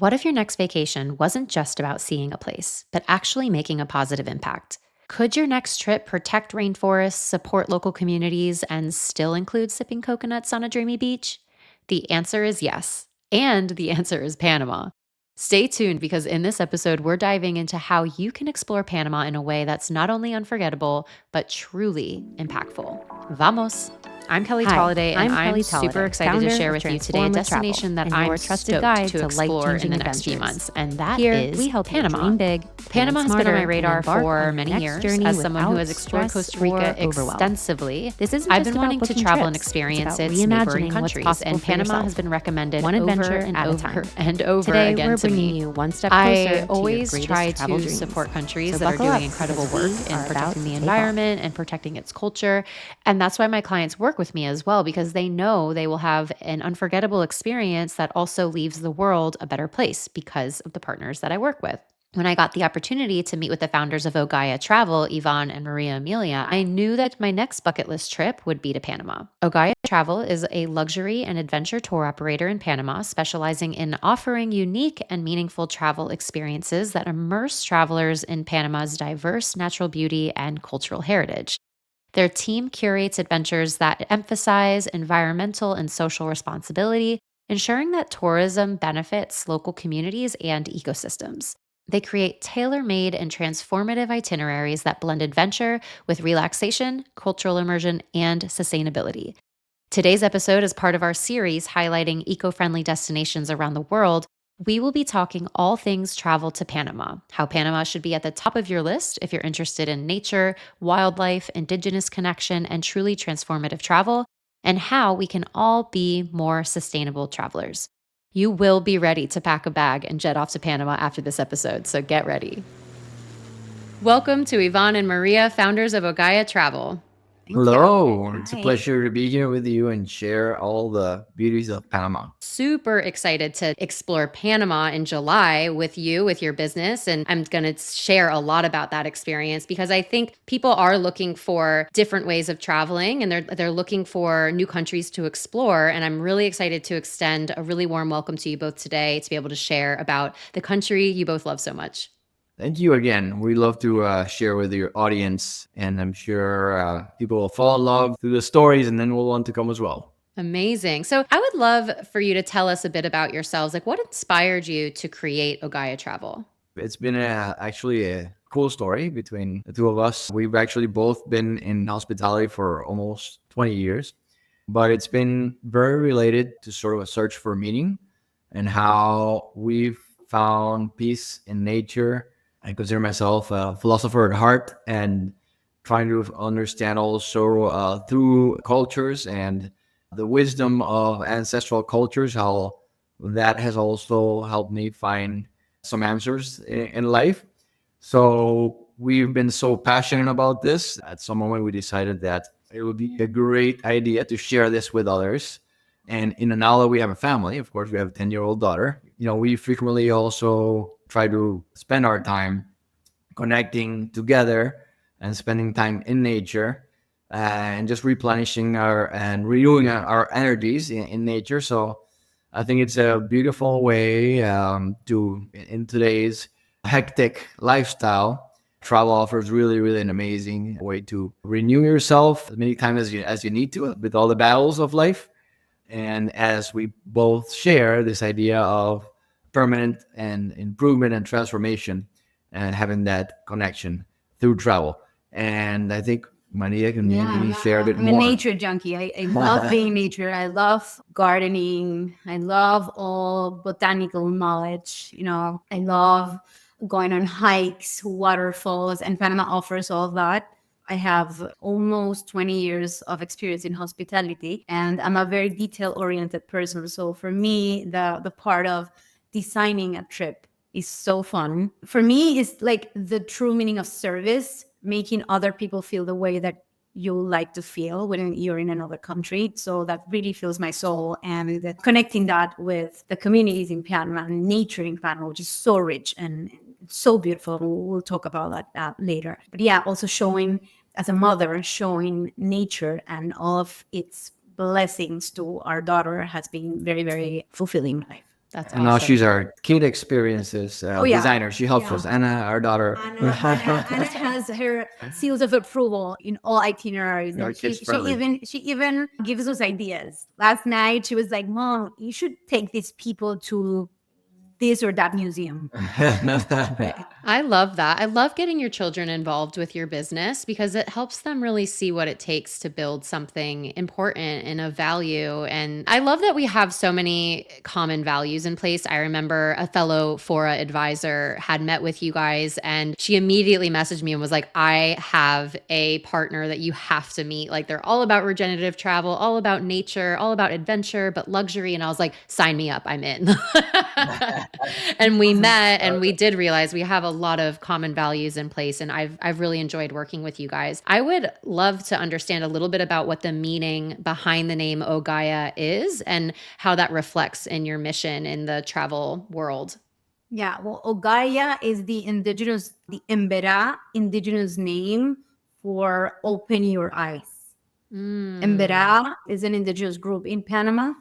What if your next vacation wasn't just about seeing a place, but actually making a positive impact? Could your next trip protect rainforests, support local communities, and still include sipping coconuts on a dreamy beach? The answer is yes. And the answer is Panama. Stay tuned because in this episode, we're diving into how you can explore Panama in a way that's not only unforgettable, but truly impactful. Vamos! I'm Kelly Hi, Tolliday, and I'm I'm Kelly super Tolliday, excited to founder share of with you today a Transformational destination Travel, that and your I'm trusted stoked guide to to explore in the life-changing next few adventures. months, and that Here, is we help you Panama. dream big, Panama has been on smarter, my and radar embark for on your many next years. journey As someone who without has explored stress Costa Rica or overwhelm. extensively, This isn't I've just been about wanting to booking travel and trips. It's experience about its neighboring reimagining what's countries, possible and for Panama yourself, has been recommended one adventure over at and a over time. and over Today, again we're to bringing me. you one step I closer to your always greatest try travel to dreams. support countries So that are buckle doing up, incredible because work we in are about protecting to the take off. environment and protecting its culture. And that's why my clients work with me as well, because they know they will have an unforgettable experience that also leaves the world a better place because of the partners that I work with. When I got the opportunity to meet with the founders of OGAYA Travel, Yvonne and Maria Amelia, I knew that my next bucket list trip would be to Panama. OGAYA Travel is a luxury and adventure tour operator in Panama, specializing in offering unique and meaningful travel experiences that immerse travelers in Panama's diverse natural beauty and cultural heritage. Their team curates adventures that emphasize environmental and social responsibility, ensuring that tourism benefits local communities and ecosystems. They create tailor made and transformative itineraries that blend adventure with relaxation, cultural immersion, and sustainability. Today's episode is part of our series highlighting eco friendly destinations around the world. We will be talking all things travel to Panama, how Panama should be at the top of your list if you're interested in nature, wildlife, indigenous connection, and truly transformative travel, and how we can all be more sustainable travelers. You will be ready to pack a bag and jet off to Panama after this episode, so get ready. Welcome to Yvonne and Maria, founders of OGAYA Travel. Hello, it's a Hi. pleasure to be here with you and share all the beauties of Panama. Super excited to explore Panama in July with you, with your business. And I'm going to share a lot about that experience because I think people are looking for different ways of traveling and they're looking for new countries to explore. And I'm really excited to extend a really warm welcome to you both today to be able to share about the country you both love so much. Thank you again. We love to share with your audience, and I'm sure people will fall in love through the stories and then will want to come as well. Amazing. So I would love for you to tell us a bit about yourselves. Like, what inspired you to create OGAYA Travel? It's been actually a cool story between the two of us. We've actually both been in hospitality for almost 20 years, but it's been very related to sort of a search for meaning and how we've found peace in nature. I consider myself a philosopher at heart and trying to understand also through cultures and the wisdom of ancestral cultures, how that has also helped me find some answers in life. So we've been so passionate about this. At some moment, we decided that it would be a great idea to share this with others. And in Anala, we have a family. Of course, we have a 10-year-old daughter. We frequently also try to spend our time connecting together and spending time in nature and just replenishing and renewing our energies in nature. So I think it's a beautiful way in today's hectic lifestyle. Travel offers really, really an amazing way to renew yourself as many times as you need to with all the battles of life. And as we both share this idea of permanent and improvement and transformation and having that connection through travel. And I think Maria can maybe share a bit I'm a more. nature junkie. I love being in nature. I love gardening. I love all botanical knowledge. I love going on hikes, waterfalls, and Panama offers all that. I have almost 20 years of experience in hospitality, and I'm a very detail-oriented person. So for me, the part of designing a trip is so fun. For me, it's like the true meaning of service, making other people feel the way that you like to feel when you're in another country. So that really fills my soul. And connecting that with the communities in Panama and nature in Panama, which is so rich and so beautiful. We'll talk about that later. But yeah, also showing, as a mother, showing nature and all of its blessings to our daughter has been very, very fulfilling life. That's And now awesome. she's our kid experiences Oh yeah, designer. She helps yeah. us. Anna, our daughter, Anna has her seals of approval in all itineraries, our and kids she friendly. even gives us ideas. Last night she was like, "Mom, you should take these people to this or that museum." I love that. I love getting your children involved with your business because it helps them really see what it takes to build something important and of value. And I love that we have so many common values in place. I remember a fellow Fora advisor had met with you guys and she immediately messaged me and was like, I have a partner that you have to meet. Like they're all about regenerative travel, all about nature, all about adventure, but luxury. And I was like, sign me up, I'm in. And we met and we did realize we have a lot of common values in place and I've really enjoyed working with you guys. I would love to understand a little bit about what the meaning behind the name Ogaya is and how that reflects in your mission in the travel world. Yeah, well, Ogaya is the Embera indigenous name for open your eyes. Mm. Embera is an indigenous group in Panama.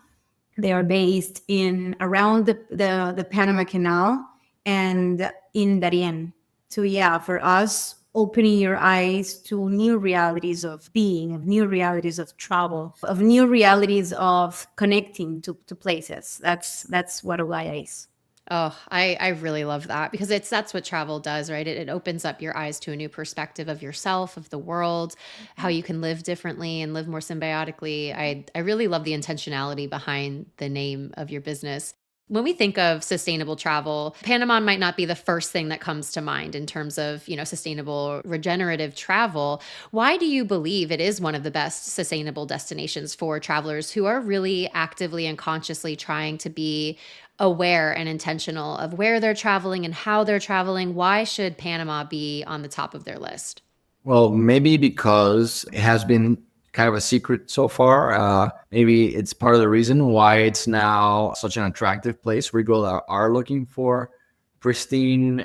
They are based in around the Panama Canal and in Darien. So yeah, for us, opening your eyes to new realities of being, of new realities of travel, of new realities of connecting to places. That's what Ogaya is. Oh, I really love that because that's what travel does, right? It opens up your eyes to a new perspective of yourself, of the world, how you can live differently and live more symbiotically. I really love the intentionality behind the name of your business. When we think of sustainable travel, Panama might not be the first thing that comes to mind in terms of, sustainable regenerative travel. Why do you believe it is one of the best sustainable destinations for travelers who are really actively and consciously trying to be aware and intentional of where they're traveling and how they're traveling? Why should Panama be on the top of their list? Well, maybe because it has been kind of a secret so far. Maybe it's part of the reason why it's now such an attractive place where people are looking for pristine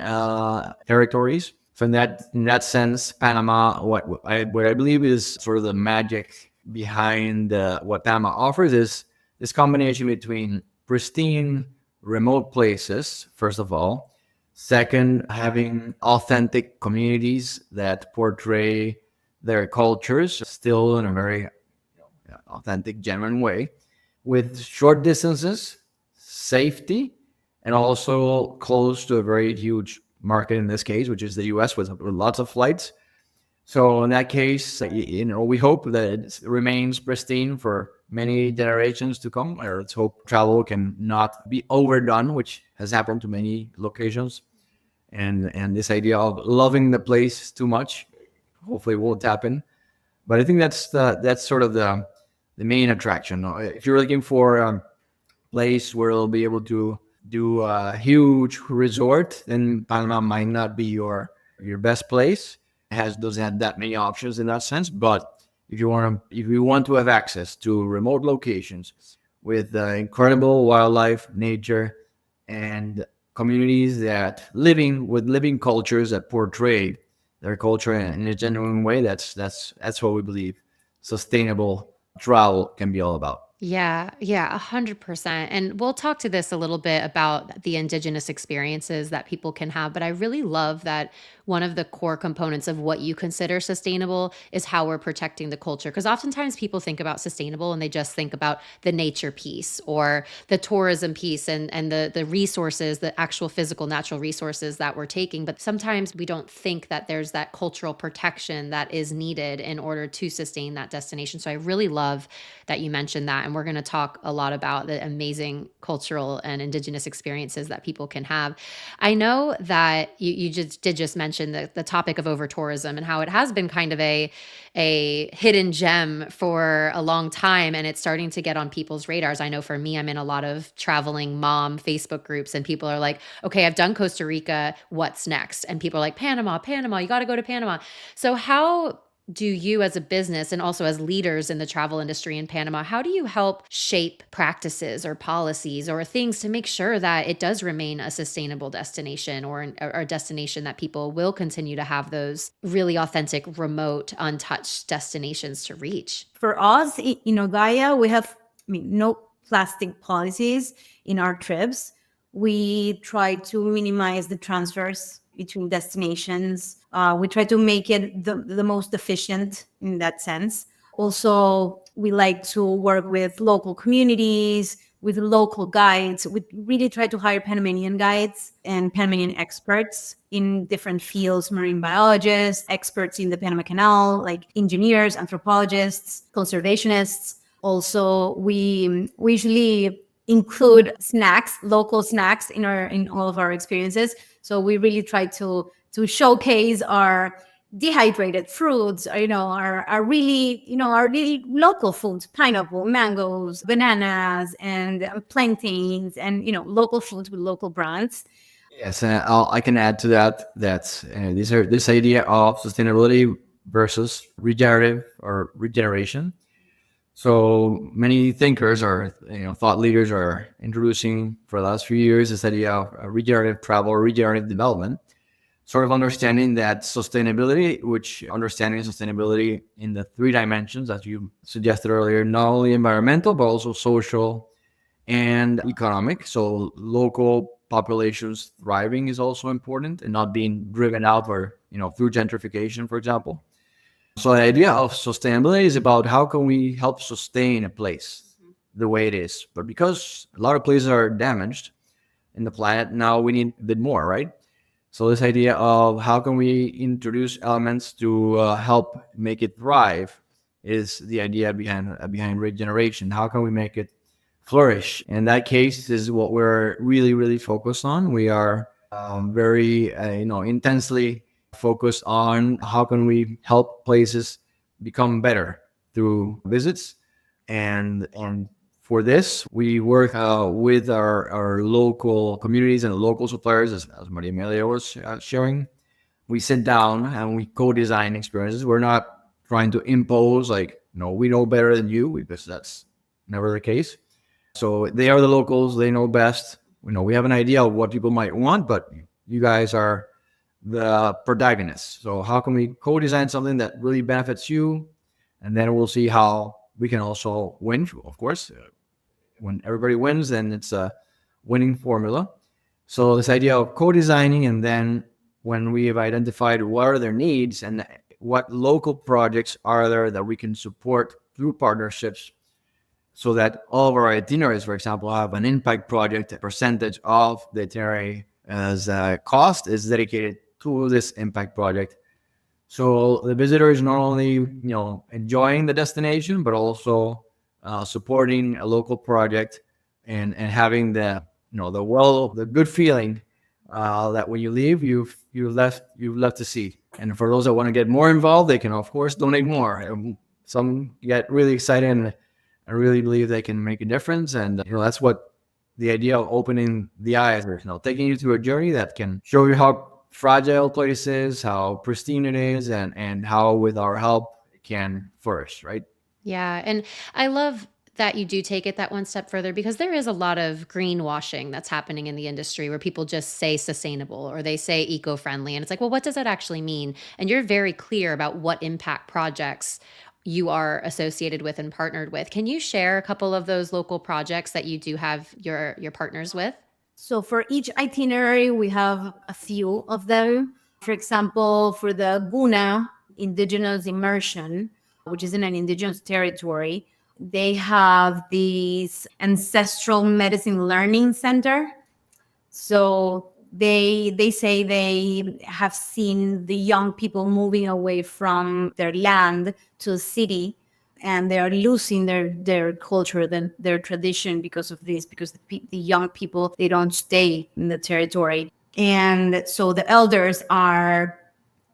territories. So in that sense, Panama, what I believe is sort of the magic behind what Panama offers is this combination between pristine, remote places, first of all. Second, having authentic communities that portray their cultures still in a very authentic, genuine way, with short distances, safety, and also close to a very huge market in this case, which is the US, with lots of flights. So in that case, we hope that it remains pristine for many generations to come. Or let's hope travel can not be overdone, which has happened to many locations. And this idea of loving the place too much, hopefully, won't happen. But I think that's sort of the main attraction. If you're looking for a place where you'll be able to do a huge resort, then Panama might not be your best place. Doesn't have that many options in that sense. But if you want to have access to remote locations with incredible wildlife, nature, and communities that living cultures that portray their culture in a genuine way, that's what we believe sustainable travel can be all about. Yeah, yeah, 100%. And we'll talk to this a little bit about the Indigenous experiences that people can have. But I really love that one of the core components of what you consider sustainable is how we're protecting the culture. Because oftentimes people think about sustainable and they just think about the nature piece or the tourism piece and the resources, the actual physical natural resources that we're taking. But sometimes we don't think that there's that cultural protection that is needed in order to sustain that destination. So I really love that you mentioned that. And we're going to talk a lot about the amazing cultural and Indigenous experiences that people can have. I know that you just mention the topic of over tourism and how it has been kind of a hidden gem for a long time and it's starting to get on people's radars. I know for me, I'm in a lot of traveling mom Facebook groups and people are like, okay, I've done Costa Rica. What's next? And people are like, Panama, Panama, you got to go to Panama. So how do you as a business and also as leaders in the travel industry in Panama, how do you help shape practices or policies or things to make sure that it does remain a sustainable destination or a destination that people will continue to have those really authentic, remote, untouched destinations to reach? For us in Ogaya, we have no plastic policies in our trips. We try to minimize the transfers between destinations. We try to make it the most efficient in that sense. Also, we like to work with local communities, with local guides. We really try to hire Panamanian guides and Panamanian experts in different fields, marine biologists, experts in the Panama Canal, like engineers, anthropologists, conservationists. Also, we usually include snacks, local snacks in all of our experiences. So we really try to showcase our dehydrated fruits, are really, our really local foods, pineapple, mangoes, bananas, and plantains, and, local foods with local brands. Yes, and I can add to that that this idea of sustainability versus regenerative or regeneration. So many thinkers or thought leaders are introducing for the last few years this idea of regenerative travel or regenerative development, sort of understanding that sustainability, which understanding sustainability in the three dimensions that you suggested earlier, not only environmental but also social and economic. So local populations thriving is also important and not being driven out or through gentrification, for example. So the idea of sustainability is about how can we help sustain a place the way it is. But because a lot of places are damaged in the planet, now we need a bit more, right? So this idea of how can we introduce elements to help make it thrive is the idea behind regeneration. How can we make it flourish? In that case, is what we're really focused on. We are very intensely focused on how can we help places become better through visits, and for this we work with our local communities and local suppliers, as Maria Amelia was sharing. We sit down and we co-design experiences. We're not trying to impose like, no, we know better than you, because that's never the case. So they are the locals, they know best. We have an idea of what people might want, but you guys are the protagonists. So how can we co-design something that really benefits you? And then we'll see how we can also win. Of course, when everybody wins, then it's a winning formula. So this idea of co-designing, and then when we have identified what are their needs and what local projects are there that we can support through partnerships, so that all of our itineraries, for example, have an impact project. A percentage of the itinerary as cost is dedicated to this impact project. So the visitor is not only enjoying the destination, but also supporting a local project, and having the good feeling that when you leave, you've left to see. And for those that want to get more involved, they can of course donate more. Some get really excited and I really believe they can make a difference. And that's what the idea of opening the eyes, or taking you through a journey that can show you how fragile a place is, how pristine it is, and how with our help it can flourish, right? Yeah. And I love that you do take it that one step further, because there is a lot of greenwashing that's happening in the industry where people just say sustainable or they say eco-friendly. And it's like, well, what does that actually mean? And you're very clear about what impact projects you are associated with and partnered with. Can you share a couple of those local projects that you do have your partners with? So for each itinerary, we have a few of them. For example, for the Guna Indigenous immersion, which is in an indigenous territory, they have this ancestral medicine learning center. So they say they have seen the young people moving away from their land to the city, and they are losing their culture, their tradition, because of this, because the young people, they don't stay in the territory. And so the elders are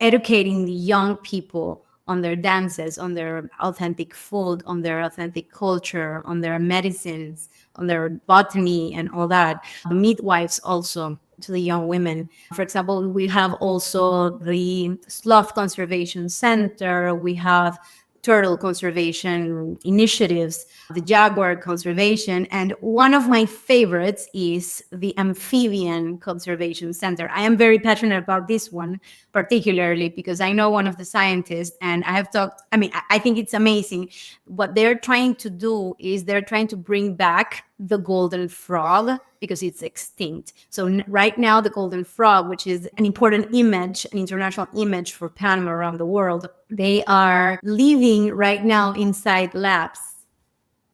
educating the young people on their dances, on their authentic food, on their authentic culture, on their medicines, on their botany, and all that. The midwives also to the young women. For example, we have also the sloth conservation center. We have turtle conservation initiatives, the jaguar conservation, and one of my favorites is the amphibian conservation center. I am very passionate about this one, particularly because I know one of the scientists, and I have talked. I mean, I think it's amazing. What they're trying to do is they're trying to bring back the golden frog because it's extinct. So right now, the golden frog, which is an important image, an international image for Panama around the world, they are living right now inside labs.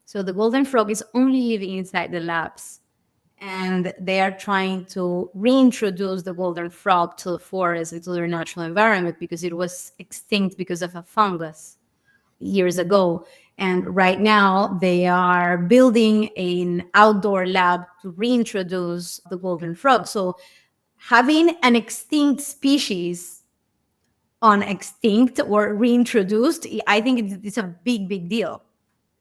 So the golden frog is only living inside the labs. And they are trying to reintroduce the golden frog to the forest, into their natural environment, because it was extinct because of a fungus years ago. And right now, they are building an outdoor lab to reintroduce the golden frog. So having an extinct species on extinct or reintroduced, I think it's a big, big deal.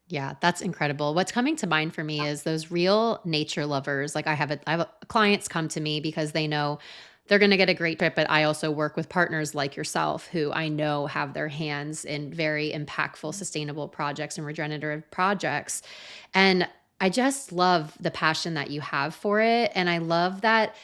Yeah, that's incredible. What's coming to mind for me is those real nature lovers. Like I have clients come to me because they know they're going to get a great trip, but I also work with partners like yourself who I know have their hands in very impactful, sustainable projects and regenerative projects. And I just love the passion that you have for it. And I love that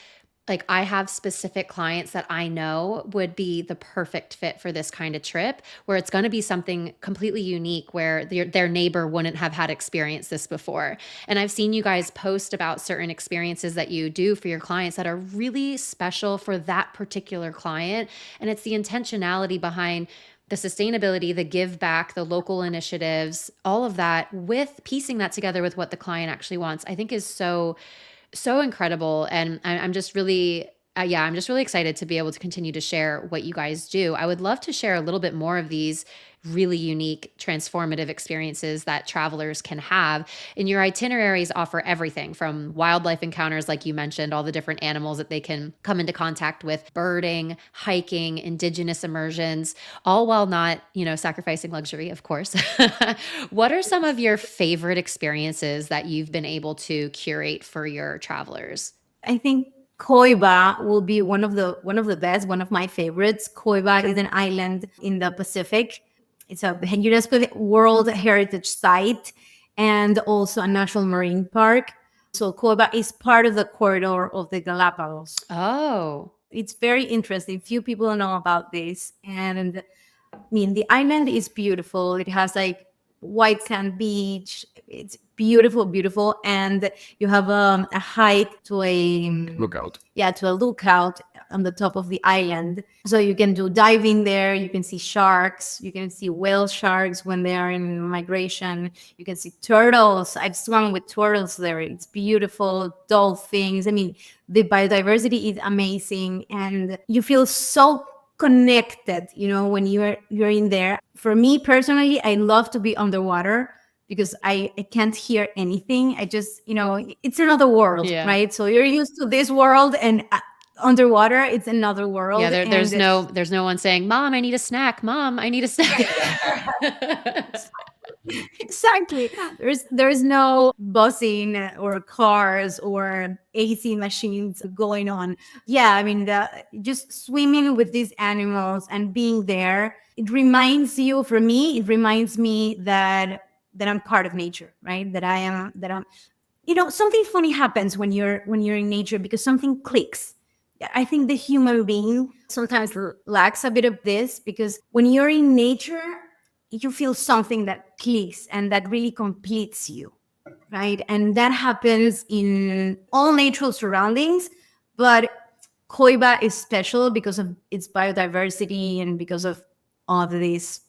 like I have specific clients that I know would be the perfect fit for this kind of trip where it's going to be something completely unique where their neighbor wouldn't have had experienced this before. And I've seen you guys post about certain experiences that you do for your clients that are really special for that particular client. And it's the intentionality behind the sustainability, the give back, the local initiatives, all of that with piecing that together with what the client actually wants, I think is so incredible. And I'm just really, yeah, I'm just really excited to be able to continue to share what you guys do. I would love to share a little bit more of these really unique, transformative experiences that travelers can have. And your itineraries offer everything from wildlife encounters, like you mentioned, all the different animals that they can come into contact with, birding, hiking, indigenous immersions, all while not, sacrificing luxury, of course. What are some of your favorite experiences that you've been able to curate for your travelers? I think Coiba will be one of the best, one of my favorites. Coiba is an island in the Pacific. It's a UNESCO World Heritage Site and also a national marine park. So Coiba is part of the corridor of the Galapagos. Oh, It's very interesting. Few people know about this. And I mean, the island is beautiful. It has like white sand beach. It's beautiful, beautiful. And you have a hike to a Lookout. yeah, to a lookout on the top of the island. So you can do diving there. You can see sharks. You can see whale sharks when they are in migration. You can see turtles. I've swum with turtles there. It's beautiful. Dolphins. I mean, the biodiversity is amazing, and you feel so connected. When you're in there. For me personally, I love to be underwater because I can't hear anything. I just, it's another world, yeah. right? So you're used to this world, and underwater, it's another world. Yeah, there's And no one saying, "Mom, I need a snack. Mom, I need a snack." exactly, there's no buzzing or cars or AC machines going on. Yeah, I mean, just swimming with these animals and being there, it reminds you, for me, it reminds me that I'm part of nature, right? That I'm something funny happens when you're in nature, because something clicks. I think the human being sometimes lacks a bit of this, because when you're in nature, you feel something that clicks and that really completes you, right? And that happens in all natural surroundings. But Coiba is special because of its biodiversity and because of all of these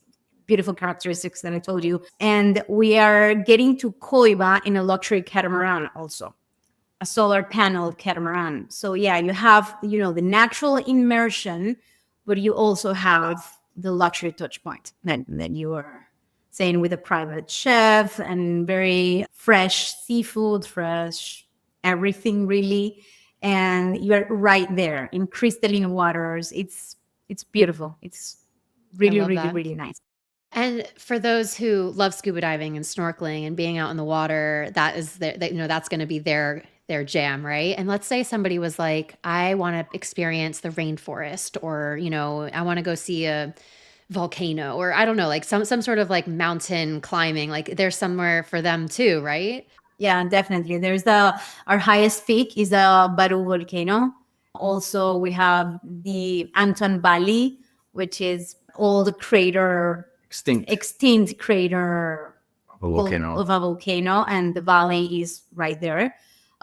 beautiful characteristics that I told you. And we are getting to Coiba in a luxury catamaran also, a solar panel catamaran. So yeah, you have, the natural immersion, but you also have the luxury touch point that you are saying, with a private chef and very fresh seafood, fresh everything really. And you're right there in crystalline waters. It's beautiful. It's I really, love really, that. really nice. And for those who love scuba diving and snorkeling and being out in the water, that's going to be their jam, right? And let's say somebody was like, I want to experience the rainforest, or I want to go see a volcano, or I don't know, like some sort of like mountain climbing. Like there's somewhere for them too, right? Yeah, definitely. There's our highest peak is the Baru volcano. Also, we have the Anton Valley, which is all the crater, Extinct. extinct crater A volcano. of a volcano, and the valley is right there.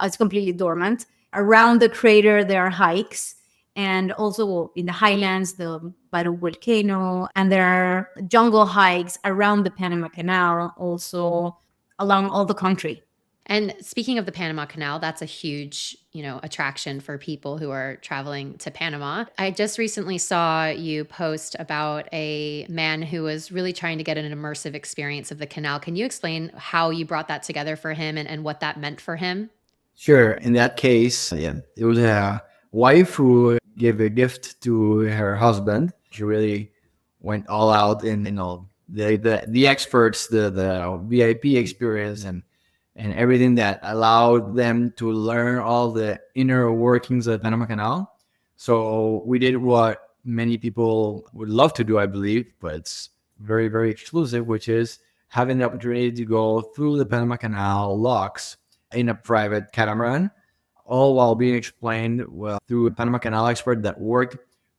It's completely dormant. Around the crater, there are hikes, and also in the highlands, the Barú volcano, and there are jungle hikes around the Panama Canal, also along all the country. And speaking of the Panama Canal, that's a huge, attraction for people who are traveling to Panama. I just recently saw you post about a man who was really trying to get an immersive experience of the canal. Can you explain how you brought that together for him and what that meant for him? Sure. In that case, yeah, it was a wife who gave a gift to her husband. She really went all out in, the experts, the VIP experience, and everything that allowed them to learn all the inner workings of the Panama Canal. So we did what many people would love to do, I believe, but it's very, very exclusive, which is having the opportunity to go through the Panama Canal locks in a private catamaran, all while being explained well through a Panama Canal expert that worked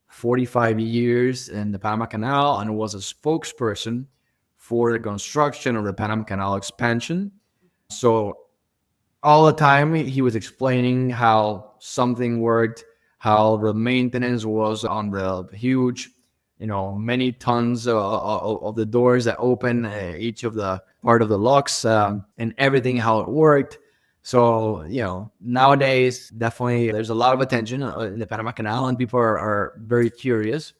45 years in the Panama Canal and was a spokesperson for the construction of the Panama Canal expansion. So all the time he was explaining how something worked, how the maintenance was on the huge, many tons of the doors that open each of the part of the locks, and everything, how it worked. So, nowadays, definitely there's a lot of attention in the Panama Canal, and people are very curious.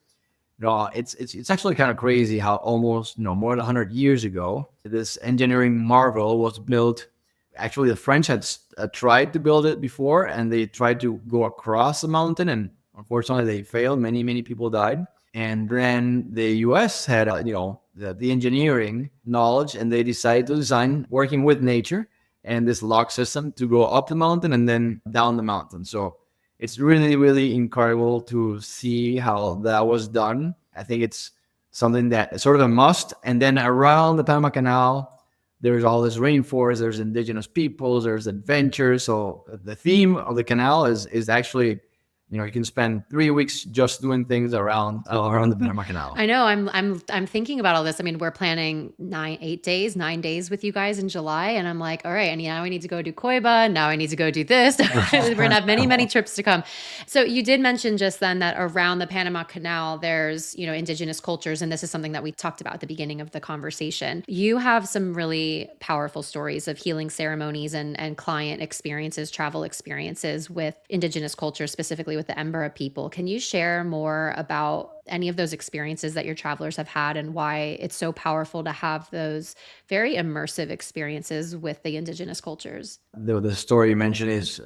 It's actually kind of crazy how almost, more than 100 years ago, this engineering marvel was built. Actually, the French had tried to build it before, and they tried to go across the mountain, and unfortunately, they failed. Many, many people died. And then the U.S. had, the engineering knowledge, and they decided to design working with nature and this lock system to go up the mountain and then down the mountain. So it's really, really incredible to see how that was done. I think it's something that sort of a must. And then around the Panama Canal, there's all this rainforest, there's indigenous peoples, there's adventure. So the theme of the canal is actually, you can spend 3 weeks just doing things around the Panama Canal. I know. I'm thinking about all this. I mean, we're planning 9 days with you guys in July, and I'm like, all right. And now I need to go do Koiba. Now I need to go do this. We're gonna have many, many trips to come. So you did mention just then that around the Panama Canal, there's indigenous cultures, and this is something that we talked about at the beginning of the conversation. You have some really powerful stories of healing ceremonies and client experiences, travel experiences with indigenous cultures, specifically with the Embera people. Can you share more about any of those experiences that your travelers have had and why it's so powerful to have those very immersive experiences with the indigenous cultures? The story you mentioned is,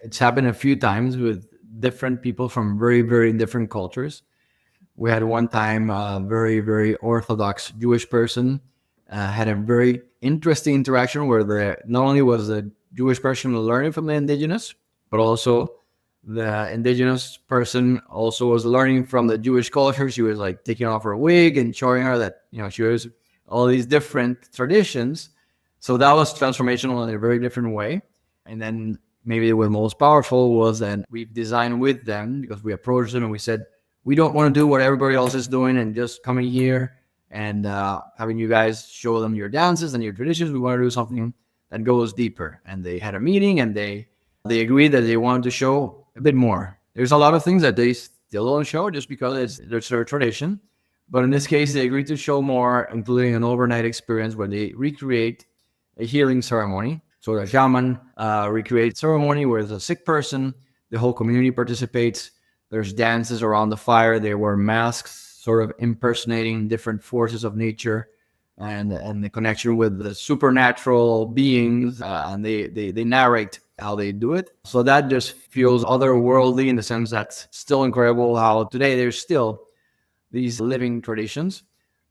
it's happened a few times with different people from very, very different cultures. We had one time a very, very Orthodox Jewish person had a very interesting interaction where not only was the Jewish person learning from the indigenous, but also the indigenous person also was learning from the Jewish culture. She was like taking off her wig and showing her that, she was all these different traditions. So that was transformational in a very different way. And then maybe the most powerful was that we've designed with them, because we approached them and we said, we don't want to do what everybody else is doing and just coming here and having you guys show them your dances and your traditions. We want to do something that goes deeper. And they had a meeting and they agreed that they wanted to show a bit more. There's a lot of things that they still don't show just because it's their tradition. But in this case, they agreed to show more, including an overnight experience where they recreate a healing ceremony. So the shaman recreates ceremony where there's a sick person, the whole community participates. There's dances around the fire. They wear masks, sort of impersonating different forces of nature and the connection with the supernatural beings, and they narrate how they do it. So that just feels otherworldly in the sense that's still incredible how today there's still these living traditions.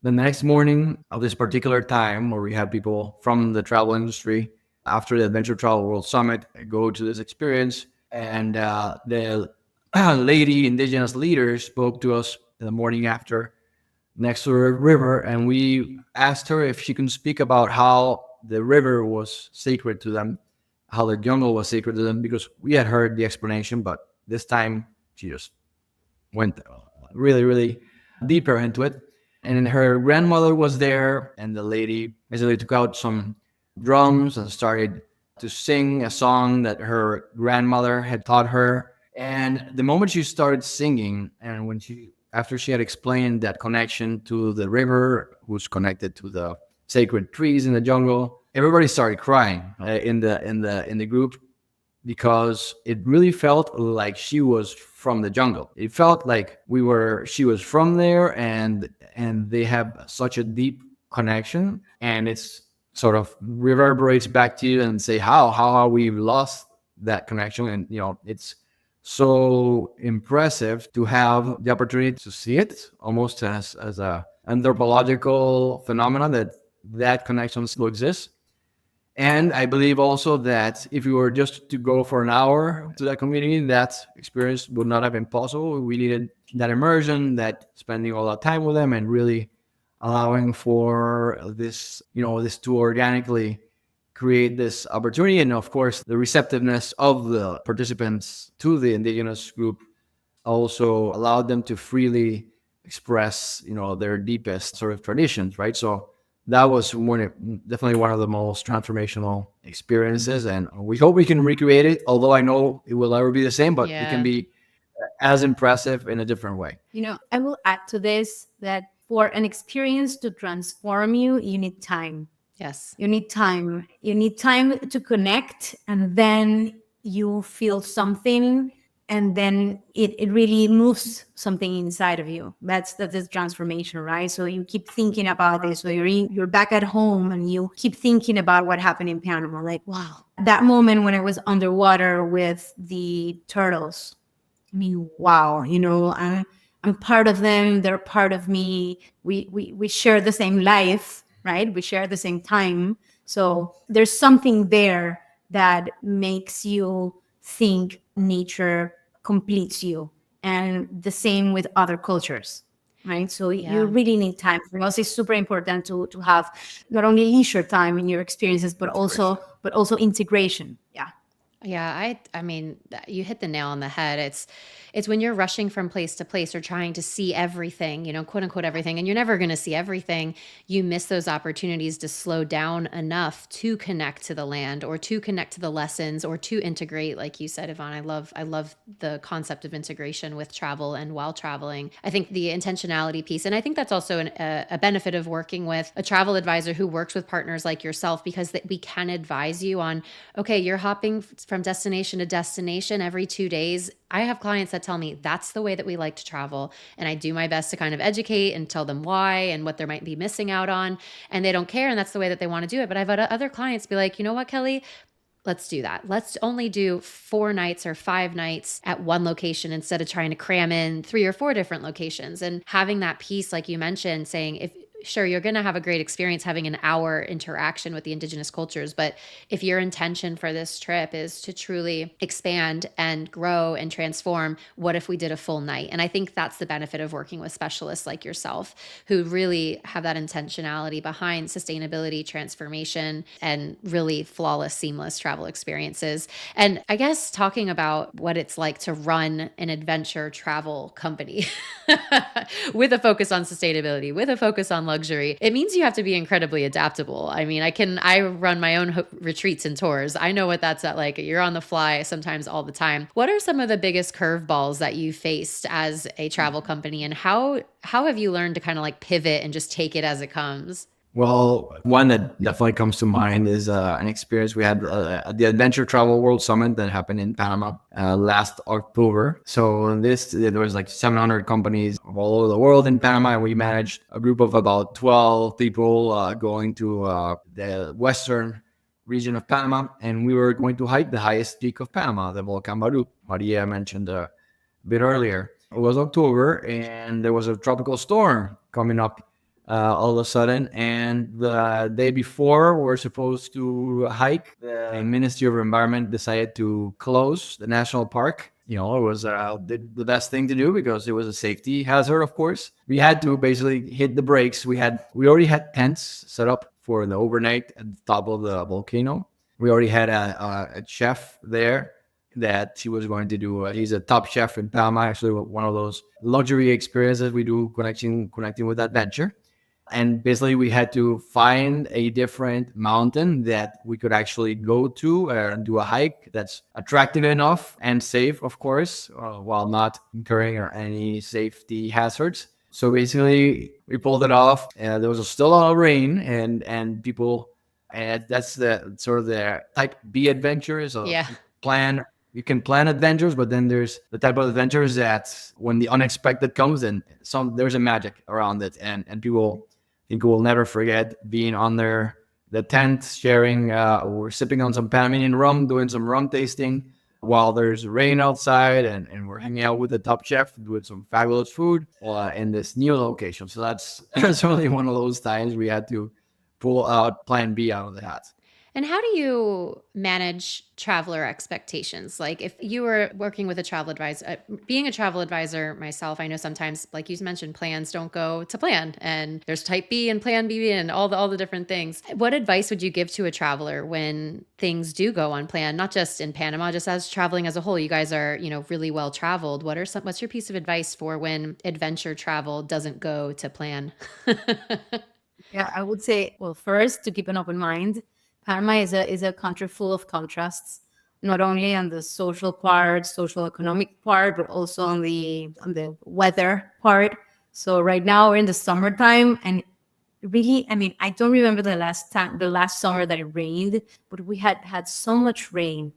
The next morning of this particular time, where we had people from the travel industry after the Adventure Travel World Summit go to this experience, and the lady indigenous leader spoke to us the morning after next to a river, and we asked her if she can speak about how the river was sacred to them, how the jungle was sacred to them, because we had heard the explanation, but this time she just went really, really deeper into it. And her grandmother was there, and the lady basically took out some drums and started to sing a song that her grandmother had taught her. And the moment she started singing, and after she had explained that connection to the river, who's connected to the sacred trees in the jungle, everybody started crying in the group, because it really felt like she was from the jungle. It felt like she was from there, and they have such a deep connection, and it's sort of reverberates back to you and say how are we lost that connection. And it's so impressive to have the opportunity to see it almost as a anthropological phenomenon, that connection still exists. And I believe also that if you were just to go for an hour to that community, that experience would not have been possible. We needed that immersion, that spending all that time with them, and really allowing for this to organically create this opportunity. And of course, the receptiveness of the participants to the indigenous group also allowed them to freely express, their deepest sort of traditions, right? So that was definitely one of the most transformational experiences, and we hope we can recreate it. Although I know it will never be the same, but it can Yeah. be as impressive in a different way. I will add to this that for an experience to transform you, you need time. Yes. You need time. You need time to connect, and then you feel something, and then it really moves something inside of you. That's this transformation, right? So you keep thinking about this. So you're back at home, and you keep thinking about what happened in Panama. Like, wow, that moment when I was underwater with the turtles. I mean, wow, I'm part of them. They're part of me. We share the same life, right? We share the same time. So there's something there that makes you think nature completes you, and the same with other cultures, right? So you Yeah. really need time. For us, it's super important to have not only leisure time in your experiences, but also integration. Yeah. Yeah, I mean, you hit the nail on the head. It's when you're rushing from place to place or trying to see everything, quote unquote everything, and you're never going to see everything. You miss those opportunities to slow down enough to connect to the land, or to connect to the lessons, or to integrate, like you said, Yvonne. I love the concept of integration with travel and while traveling. I think the intentionality piece, and I think that's also a benefit of working with a travel advisor who works with partners like yourself, because that we can advise you on, okay, you're hopping from destination to destination every 2 days. I have clients that tell me that's the way that we like to travel. And I do my best to kind of educate and tell them why and what they might be missing out on. And they don't care. And that's the way that they want to do it. But I've had other clients be like, you know what, Kelly? Let's do that. Let's only do 4 nights or 5 nights at one location instead of trying to cram in 3 or 4 different locations. And having that piece, like you mentioned, saying, if sure, you're going to have a great experience having an hour interaction with the indigenous cultures, but if your intention for this trip is to truly expand and grow and transform, what if we did a full night? And I think that's the benefit of working with specialists like yourself, who really have that intentionality behind sustainability, transformation, and really flawless, seamless travel experiences. And I guess talking about what it's like to run an adventure travel company with a focus on sustainability, with a focus on luxury, it means you have to be incredibly adaptable. I mean, I run my own retreats and tours. I know what that's at like. You're on the fly sometimes all the time. What are some of the biggest curveballs that you faced as a travel company, and how have you learned to kind of like pivot and just take it as it comes? Well, one that definitely comes to mind is an experience we had at the Adventure Travel World Summit that happened in Panama last October. So there was like 700 companies all over the world in Panama, and we managed a group of about 12 people going to the western region of Panama, and we were going to hike the highest peak of Panama, the Volcan Baru. Maria mentioned a bit earlier. It was October, and there was a tropical storm coming up all of a sudden. And the day before we're supposed to hike, the Ministry of Environment decided to close the national park. It was the best thing to do because it was a safety hazard. Of course, we had to basically hit the brakes. We already had tents set up for the overnight at the top of the volcano. We already had a chef there that he was going to do. He's a top chef in Panama, actually one of those luxury experiences we do connecting with adventure. And basically, we had to find a different mountain that we could actually go to and do a hike that's attractive enough and safe, of course, while not incurring any safety hazards. So basically, we pulled it off. There was still a lot of rain, and people, and that's the sort of the type B adventure. So Yeah. you can plan adventures, but then there's the type of adventures that when the unexpected comes, then there's a magic around it, and people think we'll never forget being on the tent, sharing, we're sipping on some Panamanian rum, doing some rum tasting while there's rain outside, and we're hanging out with the top chef with some fabulous food in this new location. So that's only one of those times we had to pull out Plan B out of the hat. And how do you manage traveler expectations? Like if you were working with a travel advisor, being a travel advisor myself, I know sometimes, like you mentioned, plans don't go to plan, and there's type B and plan B and all the different things. What advice would you give to a traveler when things do go on plan, not just in Panama, just as traveling as a whole? You guys are, really well traveled. What's your piece of advice for when adventure travel doesn't go to plan? Yeah, I would say, well, first to keep an open mind. Panama is a country full of contrasts, not only on the social part, social economic part, but also on the weather part. So right now we're in the summertime, and really, I mean, I don't remember the last summer that it rained, but we had so much rain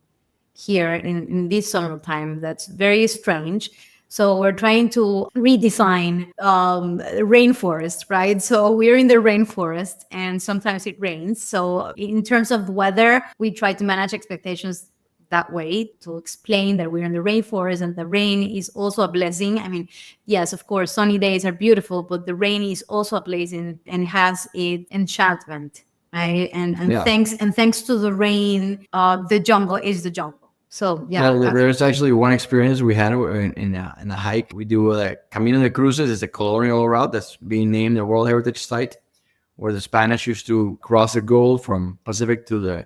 here in this summertime. That's very strange. So we're trying to redesign rainforest, right? So we're in the rainforest, and sometimes it rains. So in terms of weather, we try to manage expectations that way to explain that we're in the rainforest and the rain is also a blessing. I mean, yes, of course, sunny days are beautiful, but the rain is also a blessing and has an enchantment, right? And Yeah. thanks to the rain, the jungle is the jungle. So yeah, There's actually one experience we had in a hike. We do Camino de Cruces. It's a colonial route that's being named a World Heritage Site, where the Spanish used to cross the Gulf from Pacific to the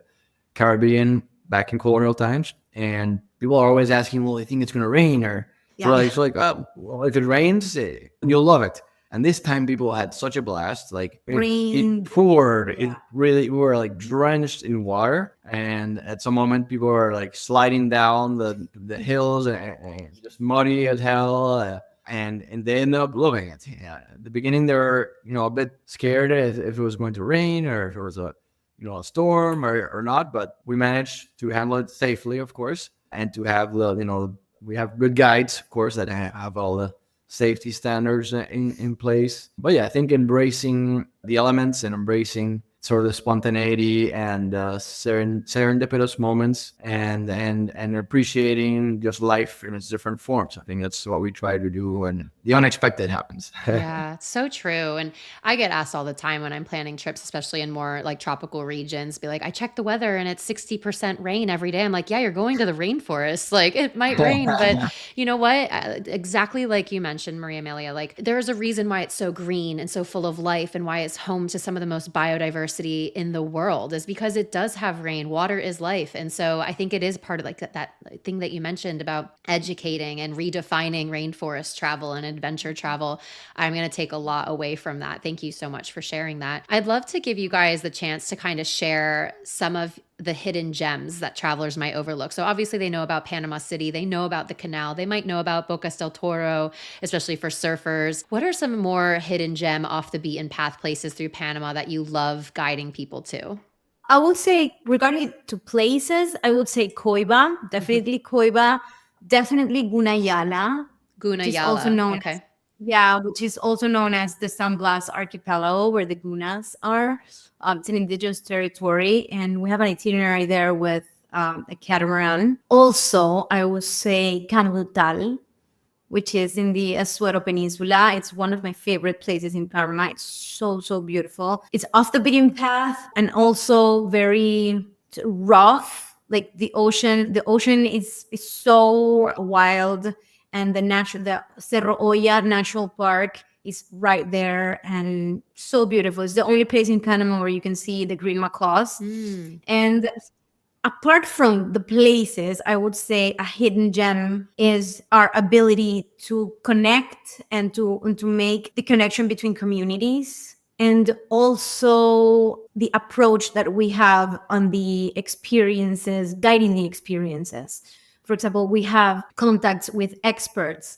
Caribbean back in colonial times. And people are always asking, well, I think it's going to rain, or yeah, it's like, oh, well, if it rains, you'll love it. And this time, people had such a blast. Like rain. it poured. It Yeah. really, we were like drenched in water. And at some moment, people were like sliding down the hills and just muddy as hell. And they ended up loving it. Yeah. At the beginning, they were a bit scared if it was going to rain or if it was a storm or not. But we managed to handle it safely, of course, and to have we have good guides, of course, that have all the safety standards in place. But yeah, I think embracing the elements and embracing sort of the spontaneity and serendipitous moments and appreciating just life in its different forms. I think that's what we try to do when the unexpected happens. Yeah, it's so true. And I get asked all the time when I'm planning trips, especially in more like tropical regions, be like, I check the weather and it's 60% rain every day. I'm like, yeah, you're going to the rainforest. Like it might rain, but you know what? Exactly like you mentioned, Maria Amelia, like there's a reason why it's so green and so full of life and why it's home to some of the most biodiversity in the world is because it does have rain. Water is life. And so I think it is part of like that thing that you mentioned about educating and redefining rainforest travel and adventure travel. I'm going to take a lot away from that. Thank you so much for sharing that. I'd love to give you guys the chance to kind of share some of the hidden gems that travelers might overlook. So obviously they know about Panama City, they know about the canal, they might know about Bocas del Toro, especially for surfers. What are some more hidden gem off the beaten path places through Panama that you love guiding people to? I would say regarding to places, I would say Coiba, definitely Coiba, definitely Gunayala, which is also Gunayala. known as Okay. yeah, which is also known as the Sunglass Archipelago, where the Gunas are. It's an indigenous territory, and we have an itinerary there with a catamaran. Also, I would say Canutal, which is in the Azuero Peninsula. It's one of my favorite places in Panama. It's so beautiful. It's off the beaten path and also very rough. Like the ocean is so wild, and the Cerro Olla National Park is right there and so beautiful. It's the only place in Panama where you can see the green macaws. Mm. And apart from the places, I would say a hidden gem is our ability to connect and to make the connection between communities, and also the approach that we have on the experiences, guiding the experiences. For example, we have contacts with experts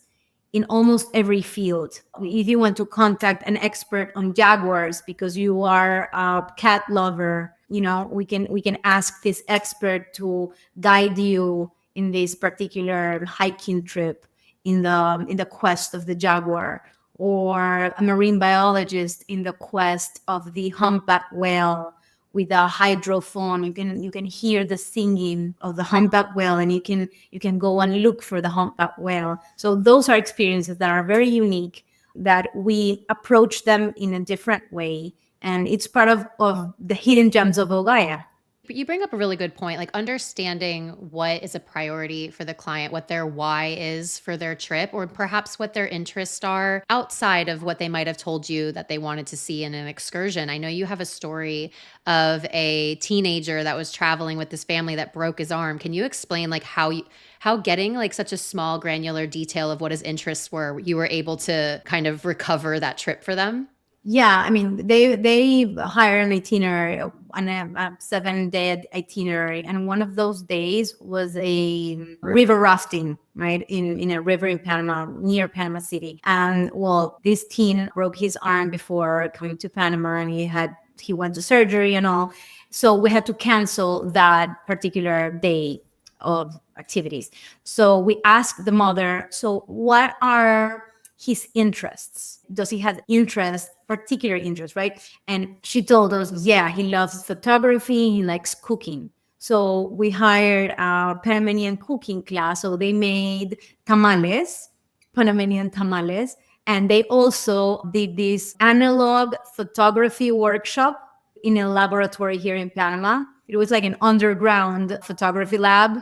in almost every field. If you want to contact an expert on jaguars because you are a cat lover, we can ask this expert to guide you in this particular hiking trip in the quest of the jaguar, or a marine biologist in the quest of the humpback whale with a hydrophone. You can hear the singing of the humpback whale, and you can go and look for the humpback whale. So those are experiences that are very unique, that we approach them in a different way, and it's part of the hidden gems of Ogaya. But you bring up a really good point, like understanding what is a priority for the client, what their why is for their trip, or perhaps what their interests are outside of what they might have told you that they wanted to see in an excursion. I know you have a story of a teenager that was traveling with this family that broke his arm. Can you explain like how getting like such a small granular detail of what his interests were, you were able to kind of recover that trip for them? Yeah, I mean, they hire an itinerary, a 7-day itinerary, and one of those days was a river rafting, right, in a river in Panama, near Panama City. And well, this teen broke his arm before coming to Panama, and he went to surgery and all, so we had to cancel that particular day of activities. So we asked the mother, so what are his interests? Does he have particular interest, right? And she told us, yeah, he loves photography, he likes cooking. So we hired a Panamanian cooking class. So they made tamales, Panamanian tamales, and they also did this analog photography workshop in a laboratory here in Panama. It was like an underground photography lab,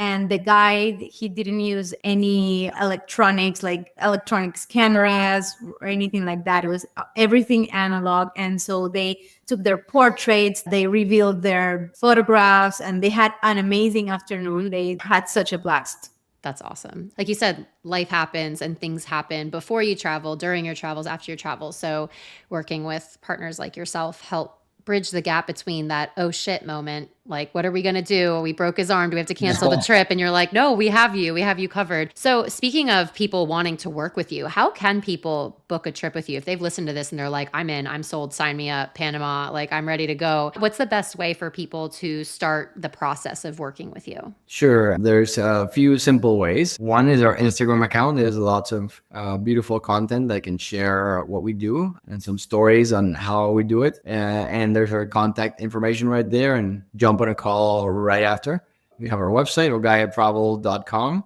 and the guy, he didn't use any electronics, like electronics cameras or anything like that. It was everything analog. And so they took their portraits, they revealed their photographs, and they had an amazing afternoon. They had such a blast. That's awesome. Like you said, life happens and things happen before you travel, during your travels, after your travels. So working with partners like yourself help bridge the gap between that oh shit moment, like what are we going to do? We broke his arm, do we have to cancel the trip? And you're like, no, we have you covered. So speaking of people wanting to work with you, how can people book a trip with you if they've listened to this and they're like, I'm in, I'm sold, sign me up, Panama, like I'm ready to go? What's the best way for people to start the process of working with you? Sure. There's a few simple ways. One is our Instagram account. There's lots of beautiful content that can share what we do and some stories on how we do it. And there's our contact information right there, and jump on a call right after. We have our website, ogayatravel.com.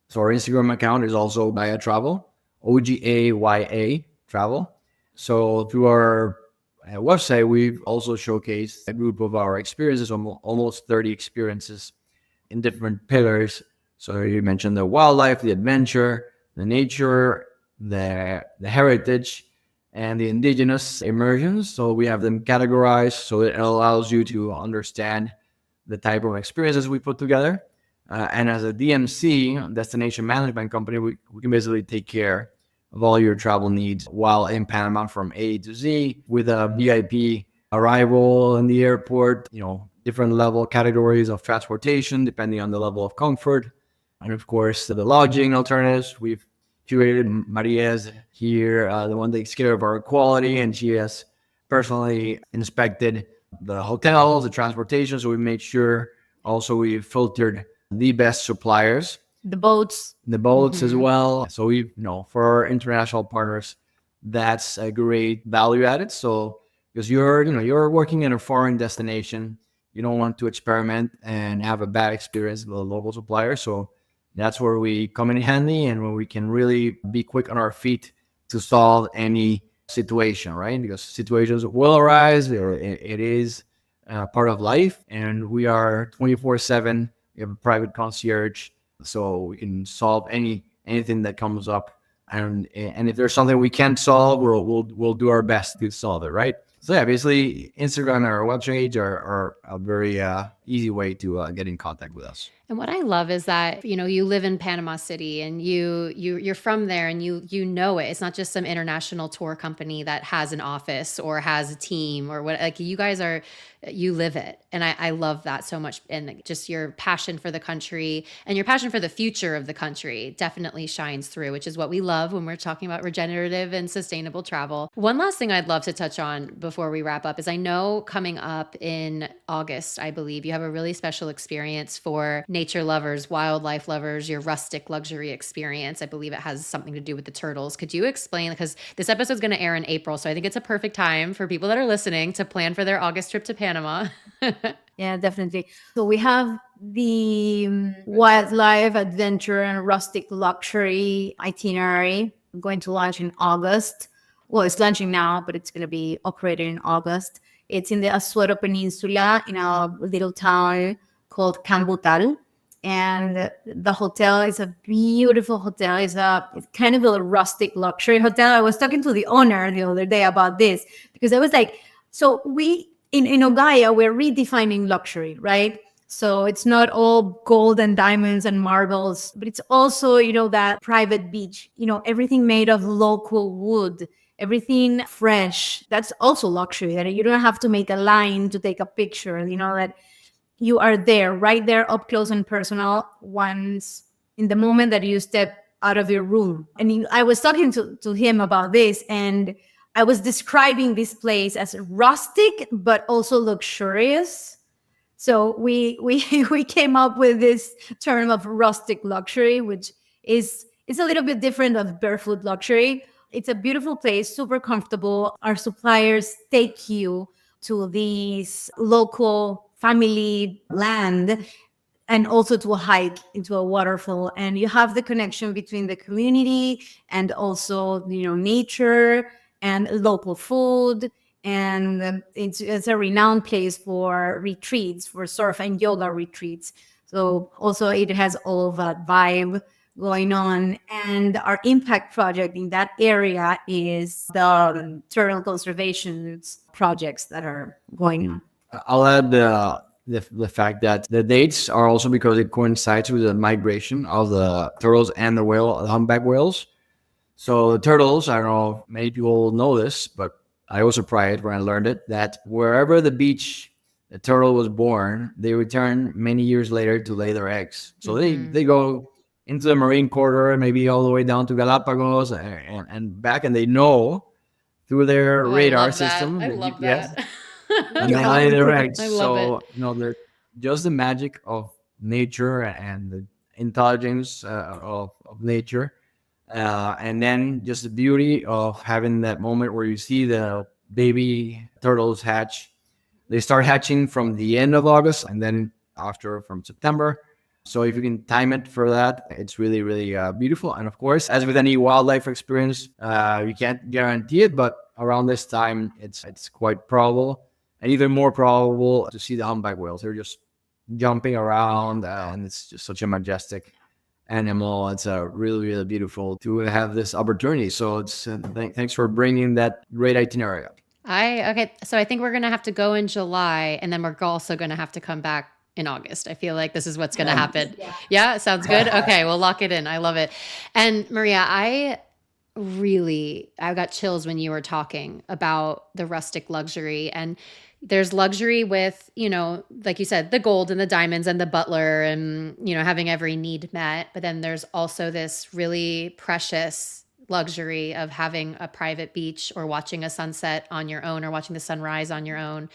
So our Instagram account is also OGAYA Travel, OGAYA Travel. So through our website, we've also showcased a group of our experiences, almost 30 experiences in different pillars. So you mentioned the wildlife, the adventure, the nature, the heritage, and the indigenous immersions. So we have them categorized so it allows you to understand the type of experiences we put together. And as a DMC, destination management company, we can basically take care of all your travel needs while in Panama from A to Z, with a VIP arrival in the airport, different level categories of transportation depending on the level of comfort. And of course, the lodging alternatives. We've curated Maria's here, the one that takes care of our quality, and she has personally inspected the hotels, the transportation. So we made sure also we filtered the best suppliers, The boats. the boats as well. So for our international partners, that's a great value added. So because you're working in a foreign destination, you don't want to experiment and have a bad experience with a local supplier. So that's where we come in handy, and where we can really be quick on our feet to solve any situation, right? Because situations will arise, or it is part of life, and we are 24/7. We have a private concierge, so we can solve anything that comes up. And if there's something we can't solve, we'll do our best to solve it, right? So yeah, basically Instagram and our webpage are very easy way to get in contact with us. And what I love is that, you live in Panama City and you're from there and you know it. It's not just some international tour company that has an office or has a team or what, like you guys you live it. And I love that so much. And just your passion for the country and your passion for the future of the country definitely shines through, which is what we love when we're talking about regenerative and sustainable travel. One last thing I'd love to touch on before we wrap up is I know coming up in August, I believe you have a really special experience for nature lovers, wildlife lovers, your rustic luxury experience. I believe it has something to do with the turtles. Could you explain? Because this episode is going to air in April, so I think it's a perfect time for people that are listening to plan for their August trip to Panama. Yeah, definitely. So we have the wildlife adventure and rustic luxury itinerary going to launch in August. Well, it's launching now, but it's going to be operating in August. It's in the Azuero Peninsula in a little town called Cambutal. And the hotel is a beautiful hotel. It's kind of a rustic luxury hotel. I was talking to the owner the other day about this because I was like, so in OGAYA, we're redefining luxury, right? So it's not all gold and diamonds and marbles, but it's also, that private beach, everything made of local wood, everything fresh. That's also luxury, that you don't have to make a line to take a picture, that you are there, right there, up close and personal, once in the moment that you step out of your room. And I was talking to him about this, and I was describing this place as rustic, but also luxurious. So we we came up with this term of rustic luxury, which is a little bit different of barefoot luxury. It's a beautiful place, super comfortable. Our suppliers take you to these local family land and also to a hike into a waterfall, and you have the connection between the community and also nature and local food. And it's a renowned place for retreats, for surf and yoga retreats. So also it has all of that vibe going on. And our impact project in that area is the turtle conservation projects that are going on. I'll add the fact that the dates are also because it coincides with the migration of the turtles and the humpback whales. So the turtles, I don't know if many people know this, but I was surprised when I learned it, that wherever the beach the turtle was born, they return many years later to lay their eggs. So they go into the marine corridor, maybe all the way down to Galapagos and back, and they know through their radar system, I the love GPS, that. and they lay their eggs. I love it. So just the magic of nature and the intelligence of nature. And then just the beauty of having that moment where you see the baby turtles hatch. They start hatching from the end of August and then after from September. So if you can time it for that, it's really, really beautiful. And of course, as with any wildlife experience, you can't guarantee it, but around this time, it's quite probable, and even more probable to see the humpback whales. They're just jumping around, and it's just such a majestic animal. It's really, really beautiful to have this opportunity. So it's thanks for bringing that great itinerary up. Okay, so I think we're gonna have to go in July, and then we're also gonna have to come back in August. I feel like this is what's gonna happen. Yeah, sounds good. Okay, we'll lock it in. I love it. And Maria, I got chills when you were talking about the rustic luxury. And there's luxury with, like you said, the gold and the diamonds and the butler and, having every need met. But then there's also this really precious luxury of having a private beach or watching a sunset on your own or watching the sunrise on your own,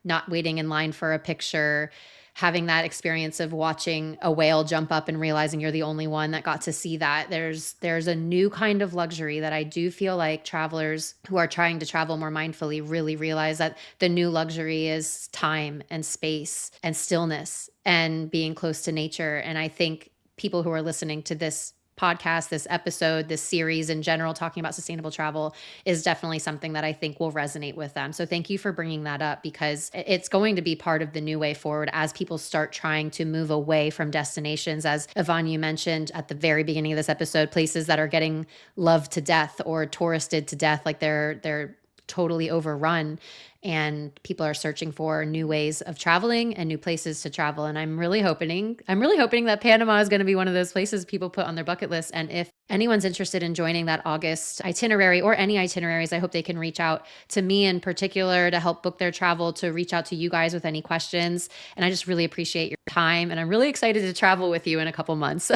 not waiting in line for a picture, having that experience of watching a whale jump up and realizing you're the only one that got to see that. There's a new kind of luxury that I do feel like travelers who are trying to travel more mindfully really realize, that the new luxury is time and space and stillness and being close to nature. And I think people who are listening to this podcast, this episode, this series in general, talking about sustainable travel, is definitely something that I think will resonate with them. So thank you for bringing that up, because it's going to be part of the new way forward as people start trying to move away from destinations. As Yvonne, you mentioned at the very beginning of this episode, places that are getting loved to death or touristed to death, like they're totally overrun, and people are searching for new ways of traveling and new places to travel. And I'm really hoping that Panama is going to be one of those places people put on their bucket list. And if anyone's interested in joining that August itinerary or any itineraries, I hope they can reach out to me in particular to help book their travel, to reach out to you guys with any questions. And I just really appreciate your time, and I'm really excited to travel with you in a couple months.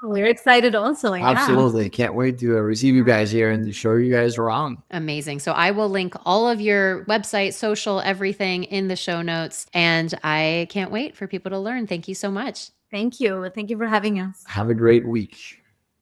We're excited also. Yeah. Absolutely. Can't wait to receive you guys here and to show you guys around. Amazing. So I will link all of your website, social, everything in the show notes. And I can't wait for people to learn. Thank you so much. Thank you. Thank you for having us. Have a great week.